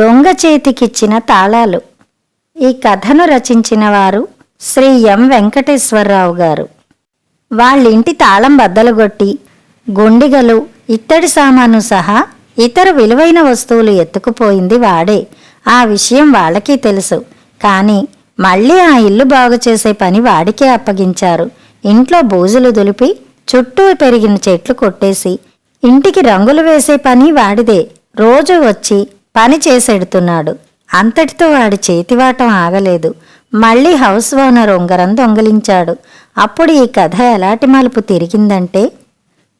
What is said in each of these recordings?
దొంగ చేతికిచ్చిన తాళాలు. ఈ కథను రచించిన వారు శ్రీ ఎం వెంకటేశ్వరరావు గారు. వాళ్ళింటి తాళం బద్దలుగొట్టి గుండిగలు, ఇత్తడి సామాను సహా ఇతర విలువైన వస్తువులు ఎత్తుకుపోయింది వాడే. ఆ విషయం వాళ్ళకి తెలుసు. కానీ మళ్ళీ ఆ ఇల్లు బాగు చేసే పని వాడికే అప్పగించారు. ఇంట్లో బూజులు దులిపి చుట్టూ పెరిగిన చెట్లు కొట్టేసి ఇంటికి రంగులు వేసే పని వాడిదే. రోజు వచ్చి పని చేసెడుతున్నాడు. అంతటితో వాడి చేతివాటం ఆగలేదు. మళ్ళీ హౌస్ ఓనర్ ఉంగరం దొంగిలించాడు. అప్పుడు ఈ కథ ఎలాంటి మలుపు తిరిగిందంటే,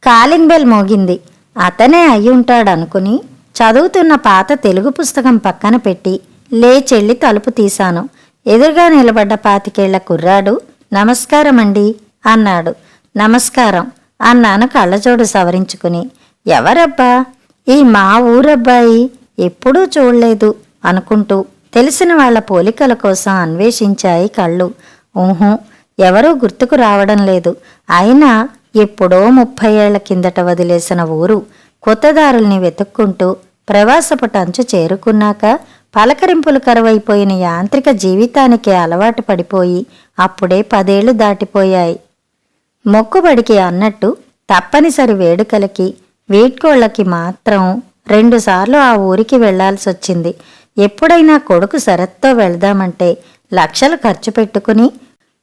కాలింగ్ బెల్ మోగింది. అతనే అయి ఉంటాడనుకుని చదువుతున్న పాత తెలుగు పుస్తకం పక్కన పెట్టి లేచెళ్ళి తలుపు తీశాను. ఎదురుగా నిలబడ్డ 25 కుర్రాడు నమస్కారమండి అన్నాడు. నమస్కారం అన్నాను కళ్ళజోడు సవరించుకుని. ఎవరబ్బా? ఈ మా ఊరబ్బాయి, ఎప్పుడూ చూడలేదు అనుకుంటూ తెలిసిన వాళ్ల పోలికల కోసం అన్వేషించాయి కళ్ళు. ఊహూ, ఎవరూ గుర్తుకు రావడం లేదు. అయినా ఎప్పుడో 30 ఏళ్ల కిందట వదిలేసిన ఊరు. కొత్తదారుల్ని వెతుక్కుంటూ ప్రవాసపు టంచు చేరుకున్నాక పలకరింపులు కరువైపోయిన యాంత్రిక జీవితానికి అలవాటు పడిపోయి అప్పుడే 10 ఏళ్లు దాటిపోయాయి. మొక్కుబడికి అన్నట్టు తప్పనిసరి వేడుకలకి, వీడ్కోళ్లకి మాత్రం 2 సార్లు ఆ ఊరికి వెళ్లాల్సొచ్చింది. ఎప్పుడైనా కొడుకు శరత్తో వెళ్దామంటే లక్షలు ఖర్చు పెట్టుకుని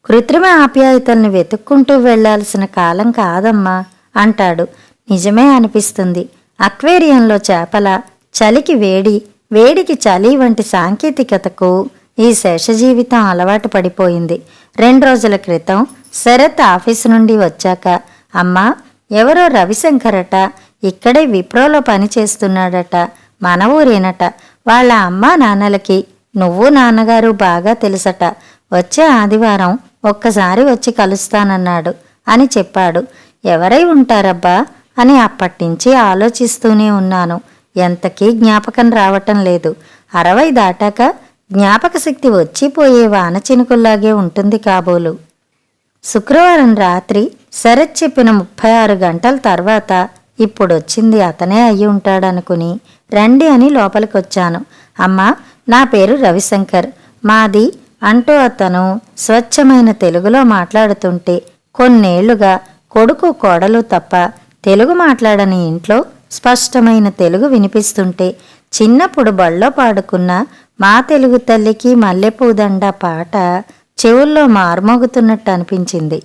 కృత్రిమ ఆప్యాయతల్ని వెతుక్కుంటూ వెళ్లాల్సిన కాలం కాదమ్మా అంటాడు. నిజమే అనిపిస్తుంది. అక్వేరియంలో చేపల, చలికి వేడి, వేడికి చలి వంటి సాంకేతికతకు ఈ శేషజీవితం అలవాటు పడిపోయింది. 2 రోజుల క్రితం శరత్ ఆఫీసు నుండి వచ్చాక, అమ్మా, ఎవరో రవిశంకరట, ఇక్కడే విప్రోలో పనిచేస్తున్నాడట, మన ఊరేనట, వాళ్ళ అమ్మా నాన్నలకి నువ్వు నాన్నగారు బాగా తెలుసట, వచ్చే ఆదివారం ఒక్కసారి వచ్చి కలుస్తానన్నాడు అని చెప్పాడు. ఎవరై ఉంటారబ్బా అని అప్పటినుంచి ఆలోచిస్తూనే ఉన్నాను. ఎంతకీ జ్ఞాపకం రావటం లేదు. 60 దాటాక జ్ఞాపక శక్తి వచ్చిపోయే వాన చినుకుల్లాగే ఉంటుంది కాబోలు. శుక్రవారం రాత్రి శరత్ చెప్పిన 36 గంటల తర్వాత ఇప్పుడొచ్చింది అతనే అయి ఉంటాడనుకుని రండి అని లోపలికొచ్చాను. అమ్మా, నా పేరు రవిశంకర్, మాది అంటూ అతను స్వచ్ఛమైన తెలుగులో మాట్లాడుతుంటే, కొన్నేళ్లుగా కొడుకు కోడలు తప్ప తెలుగు మాట్లాడని ఇంట్లో స్పష్టమైన తెలుగు వినిపిస్తుంటే, చిన్నప్పుడు బళ్ళో పాడుకున్న మా తెలుగు తల్లికి మల్లెపూదండ పాట చెవుల్లో మార్మోగుతున్నట్టు అనిపించింది.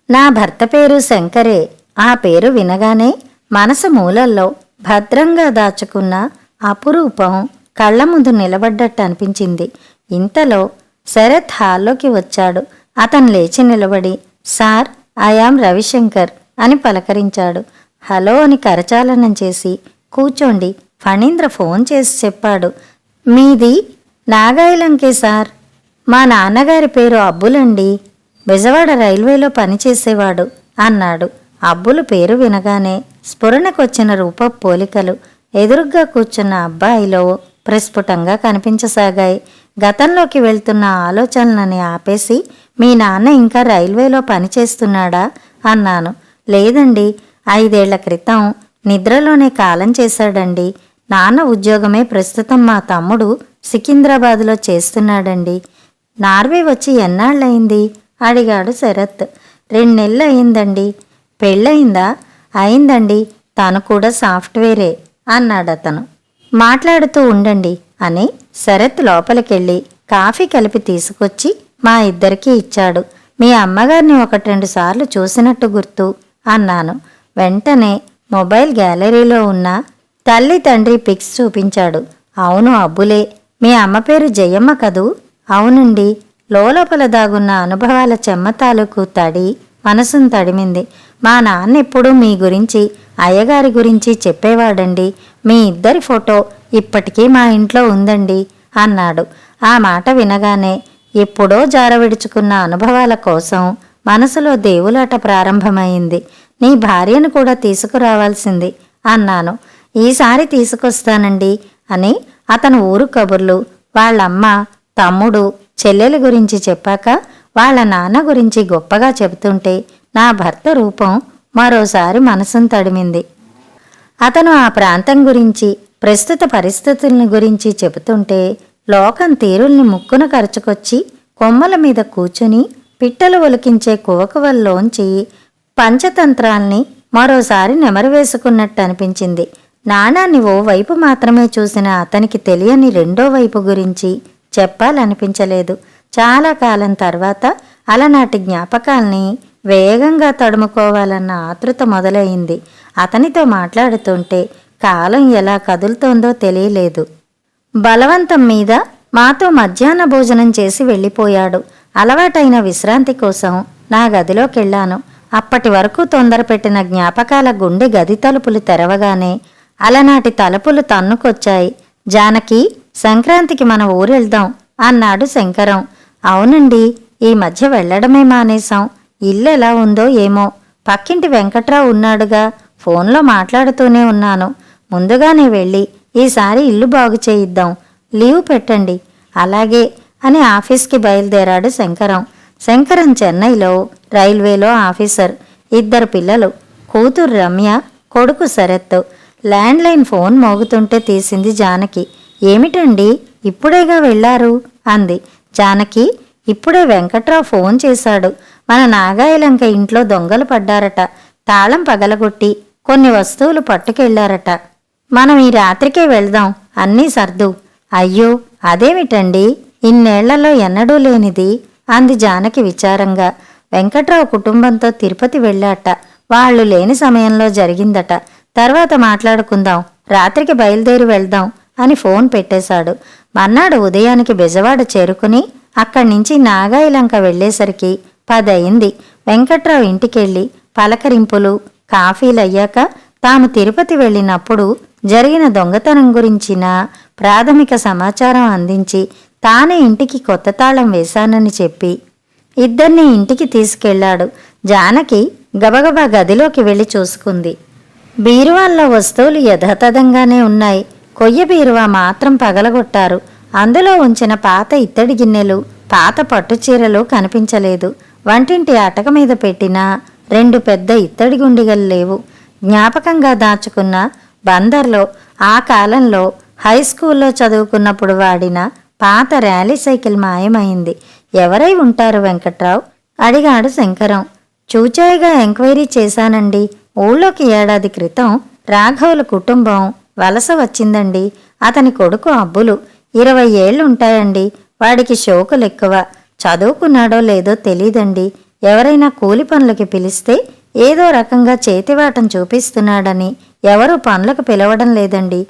నా భర్త పేరు శంకరే. ఆ పేరు వినగానే మనసు మూలల్లో భద్రంగా దాచుకున్న అపురూపం కళ్ల ముందు నిలబడ్డట్టు అనిపించింది. ఇంతలో శరత్ హాల్లోకి వచ్చాడు. అతను లేచి నిలబడి, సార్, ఐయామ్ రవిశంకర్ అని పలకరించాడు. హలో అని కరచాలనం చేసి, కూర్చోండి, ఫణీంద్ర ఫోన్ చేసి చెప్పాడు. మీది నాగాయలంకే సార్. మా నాన్నగారి పేరు అబ్బులండి, బెజవాడ రైల్వేలో పనిచేసేవాడు అన్నాడు. అబ్బులు పేరు వినగానే స్ఫురణకొచ్చిన రూప పోలికలు ఎదురుగ్గా కూర్చున్న అబ్బాయిలో ప్రస్ఫుటంగా కనిపించసాగాయి. గతంలోకి వెళ్తున్న ఆలోచనలని ఆపేసి, మీ నాన్న ఇంకా రైల్వేలో పనిచేస్తున్నాడా అన్నాను. లేదండి, 5 ఏళ్ల క్రితం నిద్రలోనే కాలం చేశాడండి. నాన్న ఉద్యోగమే ప్రస్తుతం మా తమ్ముడు సికింద్రాబాద్లో చేస్తున్నాడండి. నార్వే వచ్చి ఎన్నాళ్ళయింది అడిగాడు శరత్. 2 నెలలు అయిందండి. పెళ్ళయిందా? అయిందండి, తను కూడా సాఫ్ట్వేరే అన్నాడతను. మాట్లాడుతూ ఉండండి అని శరత్ లోపలికెళ్ళి కాఫీ కలిపి తీసుకొచ్చి మా ఇద్దరికీ ఇచ్చాడు. మీ అమ్మగారిని 1-2 సార్లు చూసినట్టు గుర్తు అన్నాను. వెంటనే మొబైల్ గ్యాలరీలో ఉన్న తల్లి తండ్రి పిక్స్ చూపించాడు. అవును, అబ్బులే. మీ అమ్మ పేరు జయమ్మ కదూ? అవునండి. లోపల దాగున్న అనుభవాల చెమ్మ తాలూకు తడి మనసును తడిమింది. మా నాన్న ఎప్పుడూ మీ గురించి, అయ్యగారి గురించి చెప్పేవాడండి. మీ ఇద్దరి ఫోటో ఇప్పటికీ మా ఇంట్లో ఉందండి అన్నాడు. ఆ మాట వినగానే ఎప్పుడో జారవిడుచుకున్న అనుభవాల కోసం మనసులో దేవులాట ప్రారంభమైంది. నీ భార్యను కూడా తీసుకురావాల్సింది అన్నాను. ఈసారి తీసుకొస్తానండి అని అతను ఊరు కబుర్లు, వాళ్ళమ్మ, తమ్ముడు, చెల్లెల గురించి చెప్పాక వాళ్ళ నాన్న గురించి గొప్పగా చెబుతుంటే నా భర్త రూపం మరోసారి మనసును తడిమింది. అతను ఆ ప్రాంతం గురించి, ప్రస్తుత పరిస్థితుల్ని గురించి చెబుతుంటే లోకం తీరుల్ని ముక్కున కరుచుకొచ్చి కొమ్మల మీద కూచుని పిట్టలు ఒలికించే కువకువల్లోంచి పంచతంత్రాల్ని మరోసారి నెమరువేసుకున్నట్టు అనిపించింది. నాణాన్ని ఓ వైపు మాత్రమే చూసిన అతనికి తెలియని రెండో వైపు గురించి చెప్పాలనిపించలేదు. చాలా కాలం తర్వాత అలనాటి జ్ఞాపకాల్ని వేగంగా తడుముకోవాలన్న ఆతృత మొదలయింది. అతనితో మాట్లాడుతుంటే కాలం ఎలా కదులుతోందో తెలియలేదు. బలవంతం మీద మాతో మధ్యాహ్న భోజనం చేసి వెళ్ళిపోయాడు. అలవాటైన విశ్రాంతి కోసం నా గదిలోకెళ్ళాను. అప్పటి వరకు తొందరపెట్టిన జ్ఞాపకాల గుండె గది తలుపులు తెరవగానే అలనాటి తలుపులు తన్నుకొచ్చాయి. జానకి, సంక్రాంతికి మన ఊరెళ్దాం అన్నాడు శంకరం. అవునండి, ఈ మధ్య వెళ్లడమే మానేశాం. ఇల్లు ఎలా ఉందో ఏమో. పక్కింటి వెంకట్రావు ఉన్నాడుగా, ఫోన్లో మాట్లాడుతూనే ఉన్నాను. ముందుగానే వెళ్ళి ఈసారి ఇల్లు బాగు చేయిద్దాం. లీవ్ పెట్టండి. అలాగే అని ఆఫీస్కి బయలుదేరాడు శంకరం. శంకరం చెన్నైలో రైల్వేలో ఆఫీసర్. 2 పిల్లలు, కూతురు రమ్య, కొడుకు శరత్. ల్యాండ్లైన్ ఫోన్ మోగుతుంటే తీసింది జానకి. ఏమిటండి, ఇప్పుడేగా వెళ్ళారు అంది. జానకి, ఇప్పుడే వెంకట్రావు ఫోన్ చేశాడు. మన నాగాయలంక ఇంట్లో దొంగలు పడ్డారట. తాళం పగలగొట్టి కొన్ని వస్తువులు పట్టుకెళ్లారట. మనం ఈ రాత్రికే వెళ్దాం, అన్నీ సర్దు. అయ్యో, అదేమిటండి, ఇన్నేళ్లలో ఎన్నడూ లేనిది అంది జానకి విచారంగా. వెంకట్రావు కుటుంబంతో తిరుపతి వెళ్ళాట. వాళ్ళు లేని సమయంలో జరిగిందట. తర్వాత మాట్లాడుకుందాం, రాత్రికి బయలుదేరి వెళ్దాం అని ఫోన్ పెట్టేశాడు. మర్నాడు ఉదయానికి బెజవాడ చేరుకుని అక్కడ్నుంచి నాగాయలంక వెళ్లేసరికి 10 అయింది. వెంకట్రావు ఇంటికెళ్ళి పలకరింపులు, కాఫీలయ్యాక తాము తిరుపతి వెళ్ళినప్పుడు జరిగిన దొంగతనం గురించిన ప్రాథమిక సమాచారం అందించి తానే ఇంటికి కొత్త తాళం వేశానని చెప్పి 2 ఇంటికి తీసుకెళ్లాడు. జానకి గబగబా గదిలోకి వెళ్లి చూసుకుంది. బీరువాల్లో వస్తువులు యథాతథంగానే ఉన్నాయి. కొయ్య బీరువా మాత్రం పగలగొట్టారు. అందులో ఉంచిన పాత ఇత్తడి గిన్నెలు, పాత పట్టుచీరలు కనిపించలేదు. వంటింటి అటక మీద పెట్టిన 2 పెద్ద ఇత్తడి గుండిగలు లేవు. జ్ఞాపకంగా దాచుకున్న బందర్లో ఆ కాలంలో హైస్కూల్లో చదువుకున్నప్పుడు వాడిన పాత ర్యాలీ సైకిల్ మాయమైంది. ఎవరై ఉంటారు వెంకట్రావు అడిగాడు శంకరం. చూచాయిగా ఎంక్వైరీ చేశానండి. ఊళ్ళోకి ఏడాది క్రితం రాఘవుల కుటుంబం వలస వచ్చిందండి. అతని కొడుకు అబ్బులు. 20 ఏళ్లుంటాయండి. వాడికి షోకులెక్కువ. చదువుకున్నాడో లేదో తెలీదండి. ఎవరైనా కూలి పనులకి పిలిస్తే ఏదో రకంగా చేతివాటం చూపిస్తున్నాడని ఎవరూ పనులకు పిలవడం లేదండి.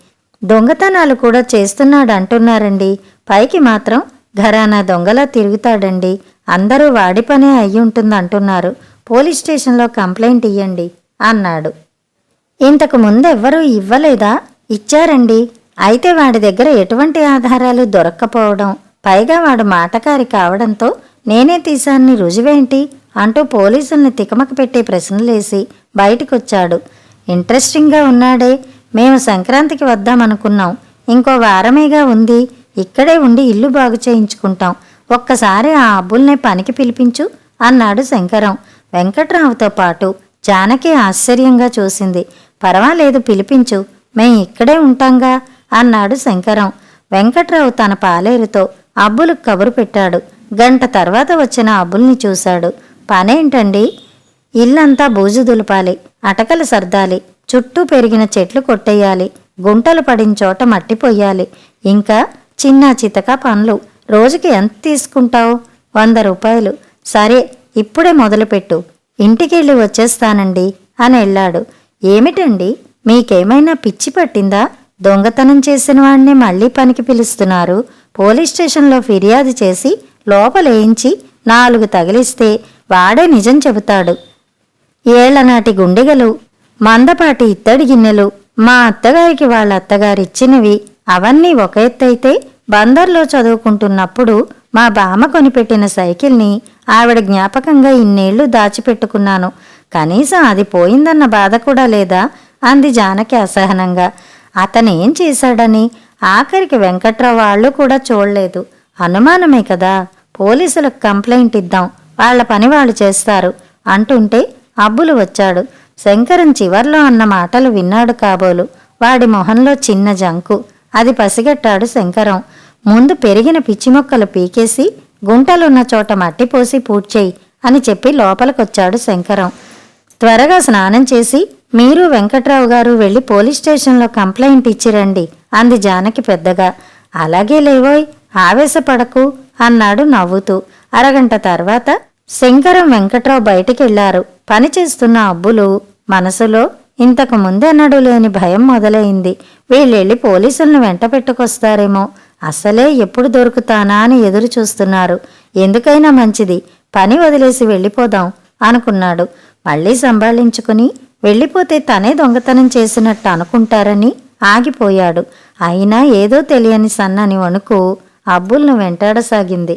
దొంగతనాలు కూడా చేస్తున్నాడంటున్నారండి. పైకి మాత్రం ఘరానా దొంగలా తిరుగుతాడండి. అందరూ వాడి పనే అయ్యుంటుందంటున్నారు. పోలీస్ స్టేషన్లో కంప్లైంట్ ఇయ్యండి అన్నాడు. ఇంతకు ముందెవ్వరూ ఇవ్వలేదా? ఇచ్చారండి. అయితే వాడి దగ్గర ఎటువంటి ఆధారాలు దొరక్కపోవడం, పైగా వాడు మాటకారి కావడంతో నేనే తీశాన్ని రుజువేంటి అంటూ పోలీసుల్ని తికమక పెట్టే ప్రశ్నలేసి బయటికొచ్చాడు. ఇంట్రెస్టింగ్గా ఉన్నాడే. మేము సంక్రాంతికి వద్దామనుకున్నాం. ఇంకో వారమేగా ఉంది. ఇక్కడే ఉండి ఇల్లు బాగు చేయించుకుంటాం. ఒక్కసారి ఆ అబ్బుల్నే పనికి పిలిపించు అన్నాడు శంకరం. వెంకట్రావుతో పాటు జానకి ఆశ్చర్యంగా చూసింది. పర్వాలేదు, పిలిపించు, మేం ఇక్కడే ఉంటాంగా అన్నాడు శంకరం. వెంకట్రావు తన పాలేరుతో అబ్బులకు కబురు పెట్టాడు. గంట తర్వాత వచ్చిన అబ్బుల్ని చూశాడు. పనేంటండి? ఇల్లంతా బూజు దులపాలి, అటకలు సర్దాలి, చుట్టూ పెరిగిన చెట్లు కొట్టేయాలి, గుంటలు పడిన చోట మట్టి పొయ్యాలి, ఇంకా చిన్న చితక పనులు. రోజుకి ఎంత తీసుకుంటావు? 100 రూపాయలు. సరే, ఇప్పుడే మొదలుపెట్టు. ఇంటికెళ్ళి వచ్చేస్తానండి అని వెళ్ళాడు. ఏమిటండి, మీకేమైనా పిచ్చి పట్టిందా? దొంగతనం చేసిన వాడిని మళ్లీ పనికి పిలుస్తున్నారు. పోలీస్ స్టేషన్లో ఫిర్యాదు చేసి లోపలేయించి 4 తగిలిస్తే వాడే నిజం చెబుతాడు. ఏళ్లనాటి గుండెగలు, మందపాటి ఇత్తడి గిన్నెలు, మా అత్తగారికి వాళ్ళ అత్తగారిచ్చినవి, అవన్నీ ఒక ఎత్తైతే బందర్లో చదువుకుంటున్నప్పుడు మా బామ్మ కొనిపెట్టిన సైకిల్ని ఆవిడ జ్ఞాపకంగా ఇన్నేళ్లు దాచిపెట్టుకున్నాను. కనీసం అది పోయిందన్న బాధ కూడా లేదా అంది జానకి అసహనంగా. అతనేం చేశాడని? ఆఖరికి వెంకట్రావు వాళ్ళు కూడా చూడలేదు. అనుమానమే కదా. పోలీసులకు కంప్లైంట్ ఇద్దాం, వాళ్ల పని వాళ్ళు చేస్తారు అంటుంటే అబ్బులు వచ్చాడు. శంకరం చివర్లో అన్న మాటలు విన్నాడు కాబోలు. వాడి మొహంలో చిన్న జంకు. అది పసిగట్టాడు శంకరం. ముందు పెరిగిన పిచ్చి మొక్కలు పీకేసి గుంటలున్న చోట మట్టి పోసి పూడ్చేయి అని చెప్పి లోపలికొచ్చాడు శంకరం. త్వరగా స్నానం చేసి మీరు వెంకట్రావు గారు వెళ్ళి పోలీస్ స్టేషన్లో కంప్లైంట్ ఇచ్చిరండి అంది జానకి పెద్దగా. అలాగే లేవోయ్, ఆవేశపడకు అన్నాడు నవ్వుతూ. అరగంట తర్వాత శంకరం వెంకట్రావు బయటికెళ్లారు. పనిచేస్తున్న అబ్బులు మనసులో ఇంతకు ముందెన్నడూ లేని భయం మొదలైంది. వీళ్ళెళ్ళి పోలీసులను వెంట పెట్టుకొస్తారేమో, అసలే ఎప్పుడు దొరుకుతానా అని ఎదురు చూస్తున్నారు. ఎందుకైనా మంచిది, పని వదిలేసి వెళ్ళిపోదాం అనుకున్నాడు. మళ్ళీ సంభాళించుకుని వెళ్ళిపోతే తనే దొంగతనం చేసినట్టు అనుకుంటారని ఆగిపోయాడు. అయినా ఏదో తెలియని సన్నని వణుకు అబ్బుల్ను వెంటాడసాగింది.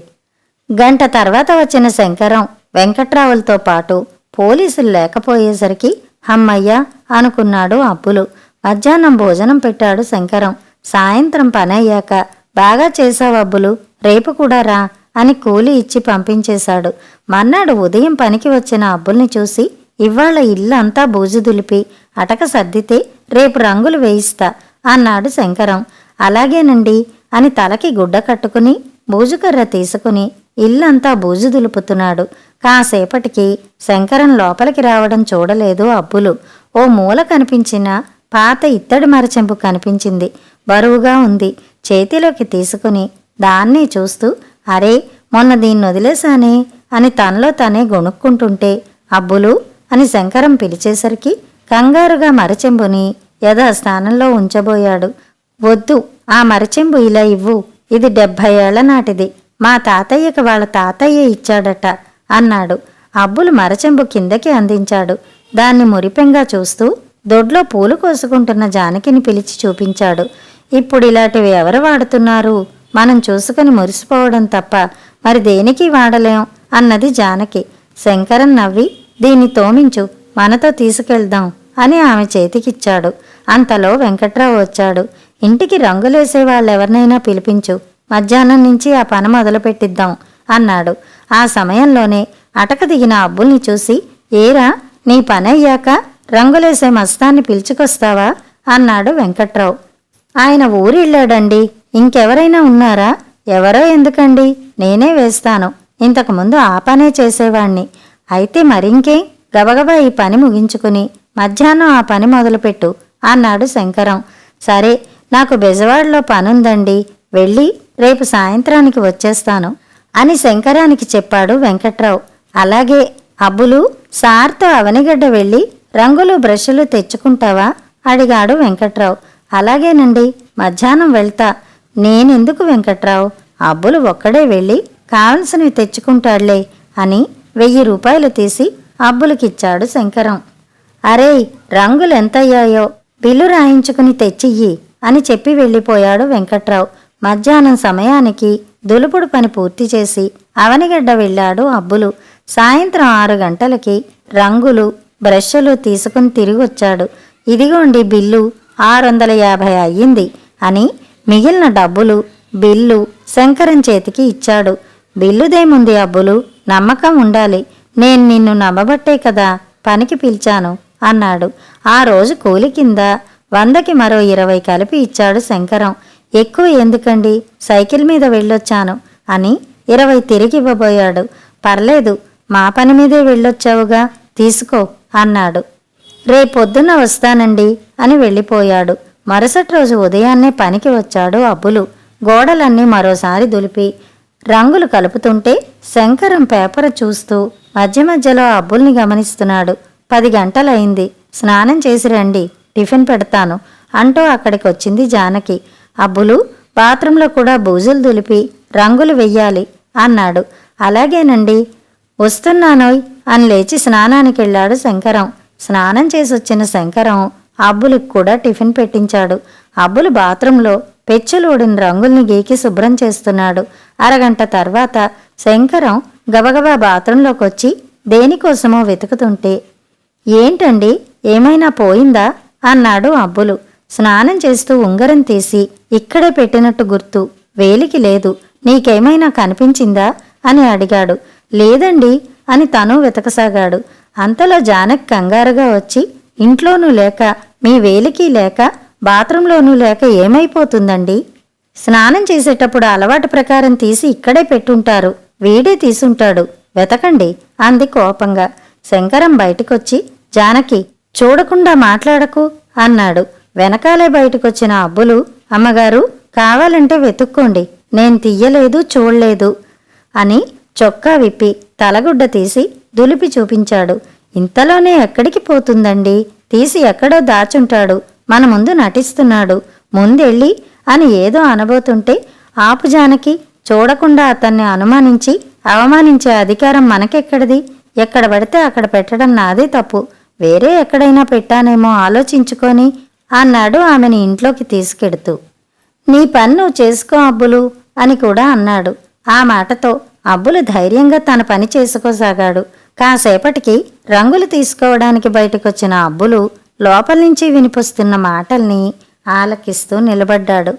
గంట తర్వాత వచ్చిన శంకరం వెంకట్రావులతో పాటు పోలీసులు లేకపోయేసరికి హమ్మయ్యా అనుకున్నాడు అబ్బులు. మధ్యాహ్నం భోజనం పెట్టాడు శంకరం. సాయంత్రం పనయ్యాక బాగా చేశావు అబ్బులు, రేపు కూడా రా అని కూలి ఇచ్చి పంపించేశాడు. మర్నాడు ఉదయం పనికి వచ్చిన అబ్బుల్ని చూసి ఇవాళ ఇల్లంతా బూజు దులిపి అటక సర్దితే రేపు రంగులు వేయిస్తా అన్నాడు శంకరం. అలాగేనండి అని తలకి గుడ్డ కట్టుకుని బూజుకర్ర తీసుకుని ఇల్లంతా బూజు దులుపుతున్నాడు. కాసేపటికి శంకరం లోపలికి రావడం చూడలేదు అబ్బులు. ఓ మూల కనిపించిన పాత ఇత్తడి మరచెంపు కనిపించింది. బరువుగా ఉంది. చేతిలోకి తీసుకుని దాన్ని చూస్తూ అరే మొన్న దీన్ని వదిలేశానే అని తనలో తనే గొణుక్కుంటుంటే అబ్బులు అని శంకరం పిలిచేసరికి కంగారుగా మరచెంబుని యథాస్థానంలో ఉంచబోయాడు. వద్దు, ఆ మరచెంబు ఇలా ఇవ్వు, ఇది 70 ఏళ్ల నాటిది, మా తాతయ్యకి వాళ్ళ తాతయ్య ఇచ్చాడట అన్నాడు. అబ్బులు మరచెంబు కిందకి అందించాడు. దాన్ని మురిపెంగా చూస్తూ దొడ్లో పూలు కోసుకుంటున్న జానకిని పిలిచి చూపించాడు. ఇప్పుడు ఇలాంటివి ఎవరు వాడుతున్నారు, మనం చూసుకుని మురిసిపోవడం తప్ప మరి దేనికి వాడలేం అన్నది జానకి. శంకరం నవ్వి దీన్ని తోమించు, మనతో తీసుకెళ్దాం అని ఆమె చేతికిచ్చాడు. అంతలో వెంకట్రావు వచ్చాడు. ఇంటికి రంగులేసే వాళ్ళెవరినైనా పిలిపించు, మధ్యాహ్నం నుంచి ఆ పని మొదలుపెట్టిద్దాం అన్నాడు. ఆ సమయంలోనే అటక దిగిన అబ్బుల్ని చూసి ఏరా నీ పనయ్యాక రంగులేసే మస్తాన్ని పిలుచుకొస్తావా అన్నాడు వెంకట్రావు. ఆయన ఊరిళ్ళాడండి, ఇంకెవరైనా ఉన్నారా? ఎవరో ఎందుకండి, నేనే వేస్తాను, ఇంతకుముందు ఆ పనే చేసేవాణ్ణి. అయితే మరింకేం, గబగబా ఈ పని ముగించుకుని మధ్యాహ్నం ఆ పని మొదలుపెట్టు అన్నాడు శంకరం. సరే, నాకు బెజవాడలో పనుందండి, వెళ్ళి రేపు సాయంత్రానికి వచ్చేస్తాను అని శంకరానికి చెప్పాడు వెంకట్రావు. అలాగే అబ్బులు, సార్తో అవనిగడ్డ వెళ్ళి రంగులు బ్రష్లు తెచ్చుకుంటావా అడిగాడు వెంకట్రావు. అలాగేనండి, మధ్యాహ్నం వెళ్తా. నేనెందుకు వెంకట్రావు, అబ్బులు ఒక్కడే వెళ్ళి కావలసినవి తెచ్చుకుంటాడులే అని 1000 రూపాయలు తీసి అబ్బులకిచ్చాడు శంకరం. అరే రంగులెంతయ్యాయో బిల్లు రాయించుకుని తెచ్చియ్యి అని చెప్పి వెళ్ళిపోయాడు వెంకట్రావు. మధ్యాహ్నం సమయానికి దులుపుడు పని పూర్తి చేసి అవనిగడ్డ వెళ్ళాడు అబ్బులు. సాయంత్రం 6 గంటలకి రంగులు బ్రష్లు తీసుకుని తిరిగొచ్చాడు. ఇదిగోండి బిల్లు, 650 అయ్యింది అని మిగిలిన డబ్బులు బిల్లు శంకరం చేతికి ఇచ్చాడు. బిల్లుదేముంది అబ్బులు, నమ్మకం ఉండాలి, నేను నిన్ను నమ్మబట్టే కదా పనికి పిలిచాను అన్నాడు. ఆ రోజు కూలి కింద 100కి మరో 20 కలిపి ఇచ్చాడు శంకరం. ఎక్కువ ఎందుకండి, సైకిల్ మీద వెళ్ళొచ్చాను అని 20 తిరిగివ్వబోయాడు. పర్లేదు, మా పని మీదే వెళ్ళొచ్చావుగా, తీసుకో అన్నాడు. రేపొద్దున వస్తానండి అని వెళ్ళిపోయాడు. మరుసటి రోజు ఉదయాన్నే పనికి వచ్చాడు అబ్బులు. గోడలన్నీ మరోసారి దులిపి రంగులు కలుపుతుంటే శంకరం పేపర్ చూస్తూ మధ్య మధ్యలో అబ్బుల్ని గమనిస్తున్నాడు. 10 గంటలయింది, స్నానం చేసి రండి, టిఫిన్ పెడతాను అంటూ అక్కడికొచ్చింది జానకి. అబ్బులు, బాత్రూంలో కూడా బూజులు దులిపి రంగులు వెయ్యాలి అన్నాడు. అలాగేనండి, వస్తున్నానోయ్ అని లేచి స్నానానికెళ్ళాడు శంకరం. స్నానం చేసొచ్చిన శంకరం అబ్బులకు కూడా టిఫిన్ పెట్టించాడు. అబ్బులు బాత్రూంలో పెచ్చులోడిన రంగుల్ని గీకి శుభ్రం చేస్తున్నాడు. అరగంట తర్వాత శంకరం గబగబా బాత్రూంలోకొచ్చి దేనికోసమో వెతుకుతుంటే ఏంటండి, ఏమైనా పోయిందా అన్నాడు అబ్బులు. స్నానం చేస్తూ ఉంగరం తీసి ఇక్కడే పెట్టినట్టు గుర్తు, వేలికి లేదు, నీకేమైనా కనిపించిందా అని అడిగాడు. లేదండి అని తను వెతకసాగాడు. అంతలో జానకి కంగారుగా వచ్చి ఇంట్లోనూ లేక మీ వేలికి లేక బాత్రూంలోనూ లేక ఏమైపోతుందండి? స్నానం చేసేటప్పుడు అలవాటు ప్రకారం తీసి ఇక్కడే పెట్టుంటారు. వీడే తీసుంటాడు, వెతకండి అంది కోపంగా. శంకరం బయటికొచ్చి, జానకి చూడకుండా మాట్లాడకు అన్నాడు. వెనకాలే బయటకొచ్చిన అబ్బులు, అమ్మగారు కావాలంటే వెతుక్కోండి, నేను తీయలేదు, చూడలేదు అని చొక్కా విప్పి తలగుడ్డ తీసి దులిపి చూపించాడు. ఇంతలోనే ఎక్కడికి పోతుందండి? తీసి ఎక్కడో దాచుంటాడు, మన ముందు నటిస్తున్నాడు, ముందెళ్ళి అని ఏదో అనబోతుంటే, ఆపు జానకి, చూడకుండా అతన్ని అనుమానించి అవమానించే అధికారం మనకెక్కడిది? ఎక్కడ పడితే అక్కడ పెట్టడం నాదే తప్పు, వేరే ఎక్కడైనా పెట్టానేమో ఆలోచించుకొని అన్నాడు ఆమెని ఇంట్లోకి తీసుకెడుతూ. నీ పని నువ్వు చేసుకో అబ్బులు అని కూడా అన్నాడు. ఆ మాటతో అబ్బులు ధైర్యంగా తన పని చేసుకోసాగాడు. కాసేపటికి రంగులు తీసుకోవడానికి బయటకొచ్చిన అబ్బులు లోపల నుంచి వినిపిస్తున్న మాటల్ని ఆలకిస్తూ నిలబడ్డాడు.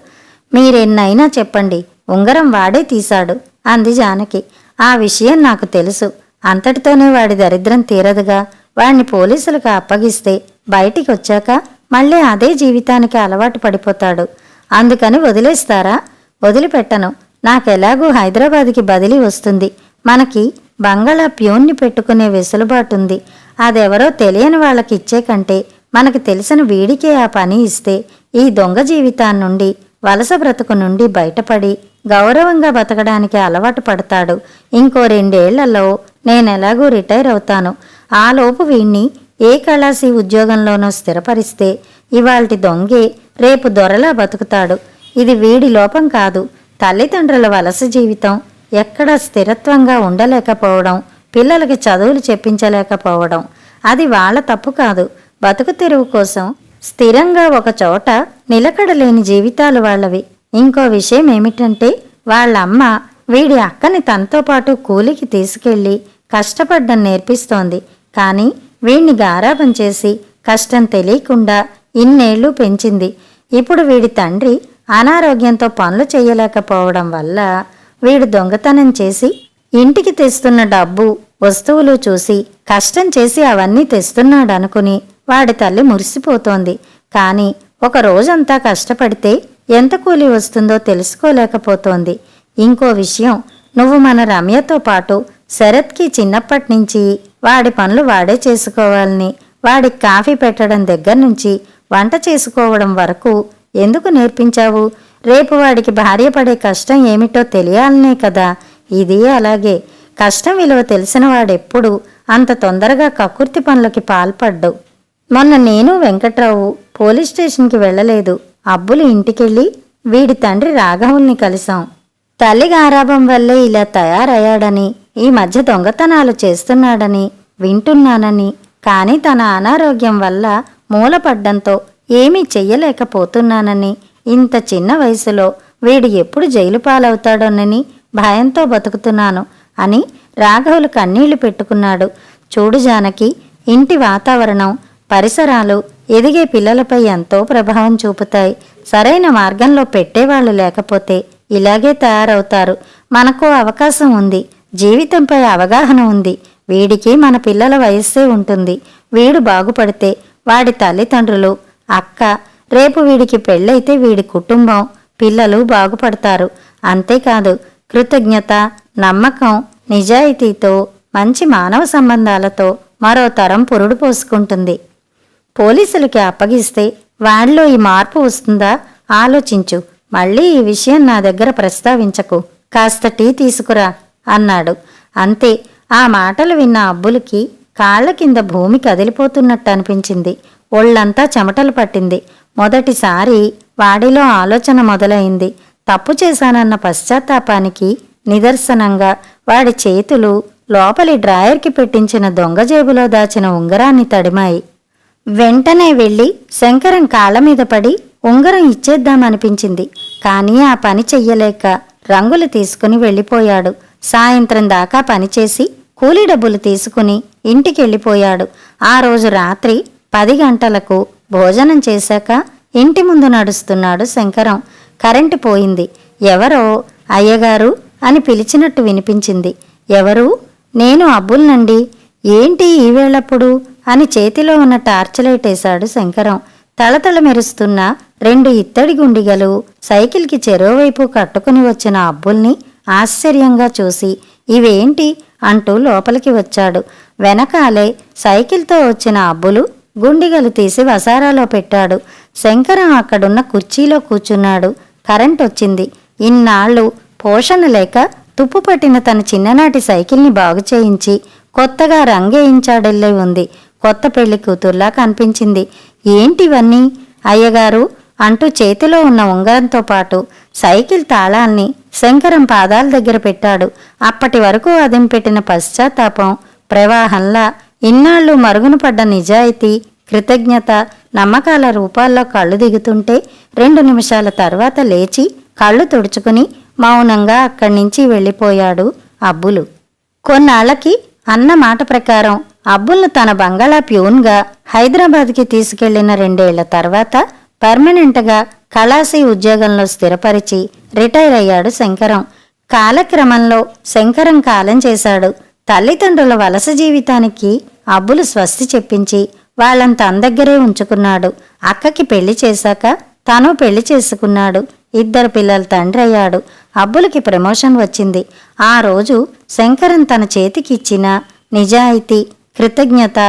మీరెన్నైనా చెప్పండి, ఉంగరం వాడే తీశాడు అంది జానకి. ఆ విషయం నాకు తెలుసు, అంతటితోనే వాడి దరిద్రం తీరదుగా. వాణ్ణి పోలీసులకు అప్పగిస్తే బయటికి వచ్చాక మళ్ళీ అదే జీవితానికి అలవాటు పడిపోతాడు. అందుకని వదిలేస్తారా? వదిలిపెట్టను. నాకెలాగూ హైదరాబాద్కి బదిలీ వస్తుంది. మనకి బంగాళా ప్యూన్ని పెట్టుకునే వెసులుబాటుంది. అదెవరో తెలియని వాళ్ళకి ఇచ్చే కంటే మనకి తెలిసిన వీడికే ఆ పని ఇస్తే ఈ దొంగ జీవితాన్నుండి, వలస బ్రతుకు నుండి బయటపడి గౌరవంగా బతకడానికి అలవాటు పడతాడు. ఇంకో 2 ఏళ్లలో నేనెలాగూ రిటైర్ అవుతాను. ఆలోపు వీణ్ణి ఏ కళాశీ ఉద్యోగంలోనో స్థిరపరిస్తే ఇవాల్టి దొంగే రేపు దొరలా బతుకుతాడు. ఇది వీడి లోపం కాదు, తల్లిదండ్రుల వలస జీవితం. ఎక్కడా స్థిరత్వంగా ఉండలేకపోవడం, పిల్లలకి చదువులు చెప్పించలేకపోవడం అది వాళ్ళ తప్పు కాదు. బతుకు తెరువు కోసం స్థిరంగా ఒక చోట నిలకడలేని జీవితాలు వాళ్ళవి. ఇంకో విషయం ఏమిటంటే, వాళ్ళమ్మ వీడి అక్కని తనతో పాటు కూలికి తీసుకెళ్లి కష్టపడ్డం నేర్పిస్తోంది. కానీ వీణ్ణి గారాబం చేసి కష్టం తెలియకుండా ఇన్నేళ్లు పెంచింది. ఇప్పుడు వీడి తండ్రి అనారోగ్యంతో పనులు చేయలేకపోవడం వల్ల వీడు దొంగతనం చేసి ఇంటికి తెస్తున్న డబ్బు, వస్తువులు చూసి కష్టం చేసి అవన్నీ తెస్తున్నాడనుకుని వాడి తల్లి మురిసిపోతోంది. కానీ ఒక రోజంతా కష్టపడితే ఎంత కూలి వస్తుందో తెలుసుకోలేకపోతోంది. ఇంకో విషయం, నువ్వు మన రమ్యతో పాటు శరత్కి చిన్నప్పటినుంచి వాడి పనులు వాడే చేసుకోవాలని, వాడికి కాఫీ పెట్టడం దగ్గర నుంచి వంట చేసుకోవడం వరకు ఎందుకు నేర్పించావు? రేపు వాడికి భార్య పడే కష్టం ఏమిటో తెలియాలనే కదా. ఇది అలాగే. కష్టం విలువ తెలిసిన వాడెప్పుడు అంత తొందరగా కక్కుర్తి పనులకి పాల్పడ్డు. మొన్న నేను వెంకట్రావు పోలీస్ స్టేషన్కి వెళ్ళలేదు. అబ్బులు ఇంటికెళ్ళి వీడి తండ్రి రాఘవుల్ని కలిశాం. తల్లి గారాబం వల్లే ఇలా తయారయ్యాడని, ఈ మధ్య దొంగతనాలు చేస్తున్నాడని వింటున్నానని, కానీ తన అనారోగ్యం వల్ల మూలపడ్డంతో ఏమీ చెయ్యలేకపోతున్నానని, ఇంత చిన్న వయసులో వీడు ఎప్పుడు జైలు పాలవుతాడోనని భయంతో బతుకుతున్నాను అని రాఘవులు కన్నీళ్లు పెట్టుకున్నాడు. చూడు జానకి, ఇంటి వాతావరణం, పరిసరాలు ఎదిగే పిల్లలపై ఎంతో ప్రభావం చూపుతాయి. సరైన మార్గంలో పెట్టేవాళ్లు లేకపోతే ఇలాగే తయారవుతారు. మనకు అవకాశం ఉంది, జీవితంపై అవగాహన ఉంది. వీడికి మన పిల్లల వయస్సే ఉంటుంది. వీడు బాగుపడితే వాడి తల్లిదండ్రులు, అక్క, రేపు వీడికి పెళ్ళైతే వీడి కుటుంబం, పిల్లలు బాగుపడతారు. అంతేకాదు, కృతజ్ఞత, నమ్మకం, నిజాయితీతో మంచి మానవ సంబంధాలతో మరో తరం పురుడు పోసుకుంటుంది. పోలీసులకి అప్పగిస్తే వాళ్ళలో ఈ మార్పు వస్తుందా? ఆలోచించు. మళ్ళీ ఈ విషయం నా దగ్గర ప్రస్తావించకు. కాస్త టీ తీసుకురా అన్నాడు. అంతే. ఆ మాటలు విన్న అబ్బులకి కాళ్ల కింద భూమి కదిలిపోతున్నట్టు అనిపించింది. ఒళ్ళంతా చెమటలు పట్టింది. మొదటిసారి వాడిలో ఆలోచన మొదలైంది. తప్పు చేశానన్న పశ్చాత్తాపానికి నిదర్శనంగా వాడి చేతులు లోపలి డ్రాయర్కి పెట్టించిన దొంగ జేబులో దాచిన ఉంగరాన్ని తడిమాయి. వెంటనే వెళ్ళి శంకరం కాళ్ల మీద పడి ఉంగరం ఇచ్చేద్దామనిపించింది. కానీ ఆ పని చెయ్యలేక రంగులు తీసుకుని వెళ్ళిపోయాడు. సాయంత్రం దాకా పనిచేసి కూలీ డబ్బులు తీసుకుని ఇంటికెళ్ళిపోయాడు. ఆ రోజు రాత్రి 10 గంటలకు భోజనం చేశాక ఇంటి ముందు నడుస్తున్నాడు శంకరం. కరెంటు పోయింది. ఎవరో అయ్యగారు అని పిలిచినట్టు వినిపించింది. ఎవరు? నేను అబ్బుల్నండి. ఏంటి ఈవేళప్పుడు అని చేతిలో ఉన్న టార్చ్ లైట్ వేశాడు శంకరం. తళతళ మెరుస్తున్న 2 ఇత్తడి గుండిగలు సైకిల్కి చెరోవైపు కట్టుకుని వచ్చిన అబ్బుల్ని ఆశ్చర్యంగా చూసి ఇవేంటి అంటూ లోపలికి వచ్చాడు. వెనకాలే సైకిల్తో వచ్చిన అబ్బులు గుండిగలు తీసి వసారాలో పెట్టాడు. శంకరం అక్కడున్న కుర్చీలో కూర్చున్నాడు. కరెంట్ వచ్చింది. ఇన్నాళ్ళు పోషణ లేక తుప్పు పట్టిన తన చిన్ననాటి సైకిల్ని బాగు చేయించి కొత్తగా రంగేయించాడెళ్ళే ఉంది. కొత్త పెళ్లి కూతుర్లా కనిపించింది. ఏంటివన్నీ అయ్యగారు అంటూ చేతిలో ఉన్న ఉంగరంతో పాటు సైకిల్ తాళాల్ని శంకరం పాదాల దగ్గర పెట్టాడు. అప్పటి వరకు అదింపెట్టిన పశ్చాత్తాపం ప్రవాహంలా ఇన్నాళ్ళు మరుగున పడ్డ నిజాయితీ, కృతజ్ఞత, నమ్మకాల రూపాల్లో కళ్ళు దిగుతుంటే 2 నిమిషాల తర్వాత లేచి కళ్ళు తుడుచుకుని మౌనంగా అక్కడి నుంచి వెళ్ళిపోయాడు అబ్బులు. కొన్నాళ్లకి అన్న మాట ప్రకారం అబ్బుల్ను తన బంగాళా ప్యూన్గా హైదరాబాద్కి తీసుకెళ్లిన 2 ఏళ్ల తర్వాత పర్మనెంట్గా కళాశీ ఉద్యోగంలో స్థిరపరిచి రిటైర్ అయ్యాడు శంకరం. కాలక్రమంలో శంకరం కాలం చేశాడు. తల్లిదండ్రుల వలస జీవితానికి అబ్బులు స్వస్తి చెప్పించి వాళ్ళని తన దగ్గరే ఉంచుకున్నాడు. అక్కకి పెళ్లి చేశాక తను పెళ్లి చేసుకున్నాడు. 2 పిల్లల తండ్రి అయ్యాడు. అబ్బులకి ప్రమోషన్ వచ్చింది. ఆ రోజు శంకరం తన చేతికిచ్చిన నిజాయితీ, కృతజ్ఞత,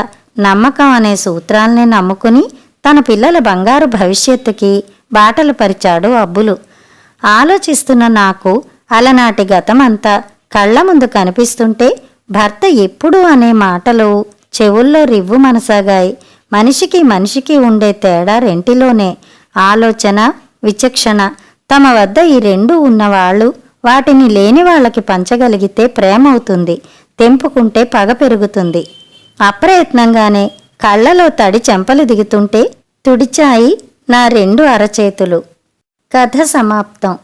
నమ్మకం అనే సూత్రాల్ని నమ్ముకుని తన పిల్లల బంగారు భవిష్యత్తుకి బాటలు పరిచాడు అబ్బులు. ఆలోచిస్తున్న నాకు అలనాటి గతమంతా కళ్ల ముందు కనిపిస్తుంటే భర్త ఎప్పుడు అనే మాటలు చెవుల్లో రివ్వు మనసాగాయి. మనిషికి మనిషికి ఉండే తేడా రెంటిలోనే. ఆలోచన, విచక్షణ. తమ వద్ద ఈ 2 ఉన్నవాళ్లు వాటిని లేని వాళ్ళకి పంచగలిగితే ప్రేమ అవుతుంది. తెంపుకుంటే పగ పెరుగుతుంది. అప్రయత్నంగానే కళ్లలో తడి చెంపలు దిగుతుంటే తుడిచాయి నా 2 అరచేతులు. కథ సమాప్తం.